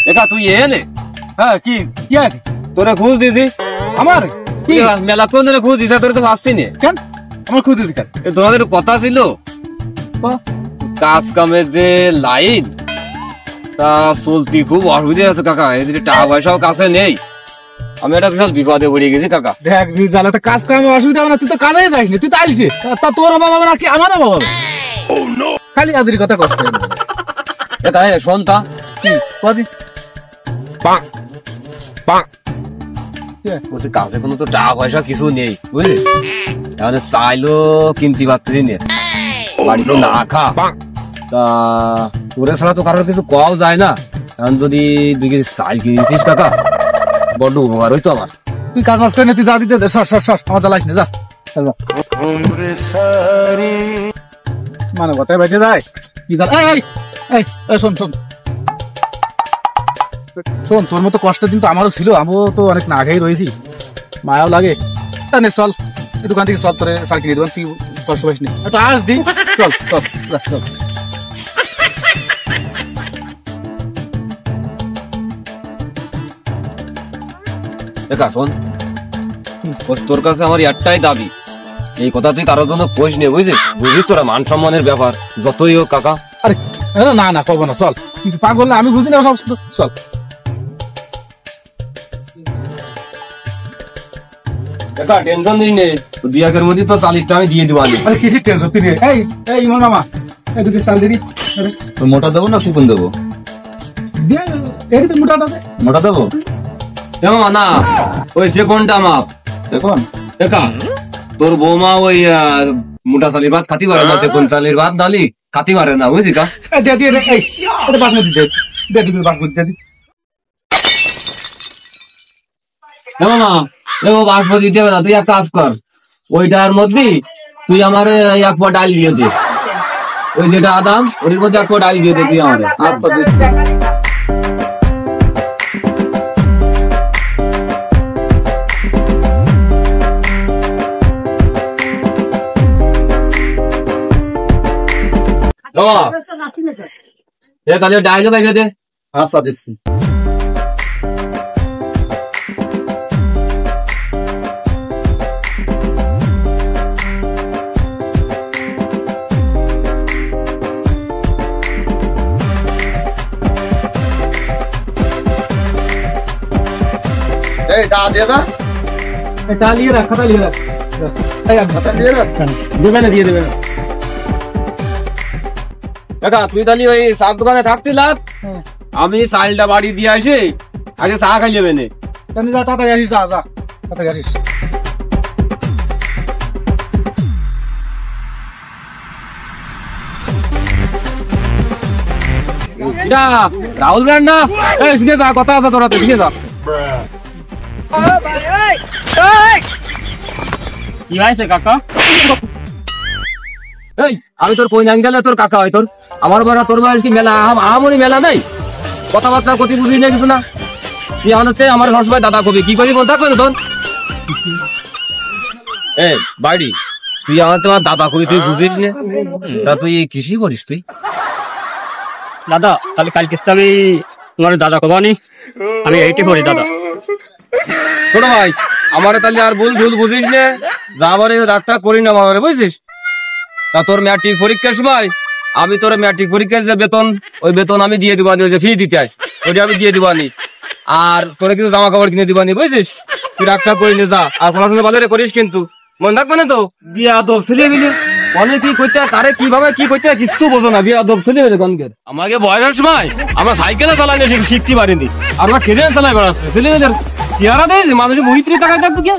একা তুই এনে হ্যাঁ কি কি আছে তোরে খুঁজ দিছি আমার কি মেলা কোন ধরে খুঁজ দিছে তোরে তো ভাবছি নি কেন আমার খুঁজে দিছি কেন তোমাদের কথা ছিল কাজ কামের যে লাইন তা চলতি খুব অসুবিধা আছে কাকা এদিকে টাকা পয়সাও কাছে নেই আমি একটা বিশাল বিপদে পড়ে গেছি কাকা দেখ জ্বালা তো কাজ কামে অসুবিধা হবে না তুই তো কাজে যাস না তুই তো আইছিস তা তোর অভাব হবে নাকি আমার অভাব হবে খালি আজের কথা কষ্ট এটা শোন তা কি কদি বলছি কাছে কোনো তো টাকা পয়সা কিছু নেই বুঝলি এখন চাইলো কিনতে পারতেছি না বাড়ি তো না খা তা তোরে ছাড়া তো কারোর কিছু কওয়াও যায় না এখন যদি 2 কেজি চাল কিনে দিতিস কাকা বড্ড উপকার হইতো আমার তুই কাজ মাস করে তুই যা দিতে দে সর আমার জ্বালাইস না যা মানে কথায় বেঁচে যায় কি শোন তোর মতো কষ্টের দিন তো আমারও ছিল আমিও তো অনেক না খেয়ে রয়েছি মায়াও লাগে তা নে চল এই দোকান থেকে চল তোরে সার কিনে দেবেন তুই কষ্ট পাইস নি একটু আস দি চল দেখা শোন তোর কাছে আমার একটাই দাবি এই কথা তুই কারোর জন্য খোঁজ নে বুঝিস তোরা মান সম্মানের ব্যাপার যতই হোক কাকা আরে না করবো না চল কিন্তু পাগল না আমি বুঝি না সব চল দেখা টেনশন দিস নে 2 একের মধ্যে তো 40টা আমি দিয়ে দিব আলি আরে কিসের টেনশন তুই এই ইমন মামা এদিকে চাল দিদি মোটা দেবো না চিকন দেবো মোটা দেবো মামা না ওই চিকনটা মাপ এখন দেখা তোর বৌমা ওই মোটা চালির ভাত খাতি পারে না চিকন চালির ভাত ডালি খাতি পারে না বুঝলি কা মামা বাসমতি দিতে হবে না তুই এক কাজ কর ওইটার মধ্যে তুই আমার 1 পা ডাল দিয়ে দে ওই যেটা আদাম ওর মধ্যে 1 পা ডাল দিয়ে দে তুই আমার আচ্ছা দিচ্ছি তাহলে ডাইলে বাইরে দে আচ্ছা দিচ্ছি দিয়ে দেবে কাকা তুই তাহলে ওই চার দোকানে থাকতি লাগ আমি চালটা বাড়ি দিয়ে আসি আগে চা খাই যাবে না তাড়াতাড়ি আসিস যা তাড়াতাড়ি আসিস রাহুল ব্র্যান্ড না শুনে যা কথা আছে তোরা তো শুনে যা কি হয়েছে কাকা এই আমি তোর কই নাম গেলে তোর কাকা হয় তোর আমার বড় তোর বয়স কি মেলা আমারই মেলা নাই কথাবার্তা কতি বুঝি না কিছু না তুই আমার সবসময় দাদা কবি কি করি বলতে থাকবে তোর এ বাড়ি তুই আমার তোমার দাদা কবি তুই বুঝিস না তা তুই কৃষি করিস তুই দাদা তাহলে কালকে আমি তোমার দাদা কবানি আমি এইটি করি দাদা ছোট ভাই আমার তাহলে আর ভুল বুঝিস না যা আমার রাগটা করি না আমার বুঝছিস তা তোর ম্যাট্রিক পরীক্ষার সময় আমি তোর ম্যাট্রিক পরীক্ষার যে বেতন ওই বেতন আমি দিয়ে দিবানি ওই যে ফি দিতে হয় ওইটা আমি দিয়ে দিবানি আর তোরে কিছু জামা কাপড় কিনে দিবানি বুঝছিস তুই রাগটা করি না যা আর পড়াশোনা ভালো করিস কিন্তু মন থাকবে না তো বিয়া দব ছেলে মিলে অনেক কি করতে তারে কিভাবে কি করতে কিচ্ছু বোঝো না বিয়া দব ছেলে মিলে গনগের আমাকে বয়সের সময় আমরা সাইকেলে চালানো শিখতে পারিনি আর আমরা ট্রেনে চালাই বেড়াচ্ছে ছেলে মেয়েদের চেহারা দেয় মানুষের বহিত্রী টাকায় থাকতো কে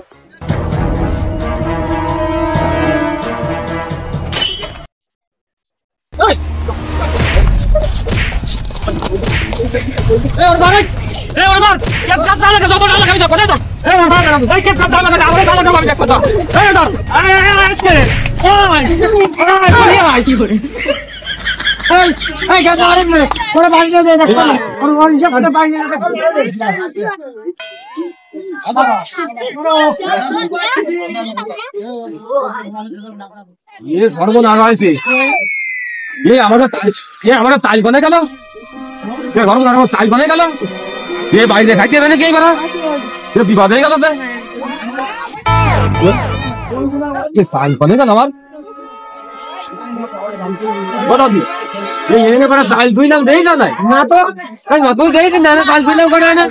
সর্বনাশ হয়েছে আমাদের তাই গনে গেল তাই গনে গেল এ বাইরে খাইতে হবে নাকি এইবার বিপদ হয়ে গেল সাইল পানে গেল আমার বলি এই এনে করে ডাল ধুইলাম দেই না নাই না তো তুই দেই না ডাল ধুইলাম করে না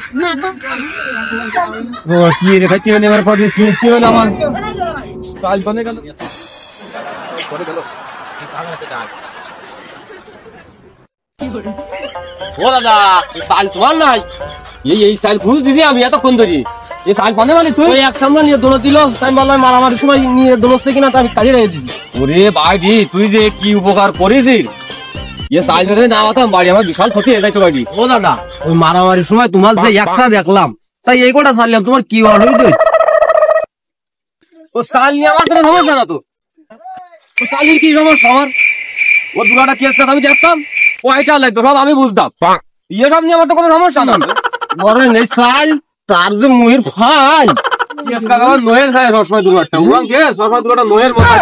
ও কি রে খাইতে হবে এবার পরে কি হলো আমার ডাল পানে গেল ও দাদা সাল তোমার নাই এই সাল খুঁজ দিদি আমি এতক্ষণ ধরি এই সাল পানে মানে তুই ওই এক সামনে নিয়ে দোনো দিল তাই বললাম মারামারির সময় নিয়ে দোনোসতে কিনা আমি কাজে রেখে দিছি। ওরে ভাইজি তুই যে কি উপকার করেছিস এ সাল ধরে না হতাম বাড়ি আমার বিশাল ক্ষতি হয়ে যাইতো বাড়ি ও দাদা ওই মারামারির সময় তোমার যে একসা দেখলাম তাই এই কটা ছাড়লাম তোমার কি হইতো ও সাল নিয়ে আমার কোনো সমস্যা না তো ও সালের কি সমস্যা আমার ও দুটাটা কেস আমি দেখতাম ও এটা লাগতো সব আমি বুঝতাম ইয়ে সব নিয়ে আমার তো কোনো সমস্যা না বড় নেই চাল তার যে মুহির ফাল কেস কাকা নোয়ের সাড়ে সবসময় দুটো সবসময় দুটো নোয়ের মতো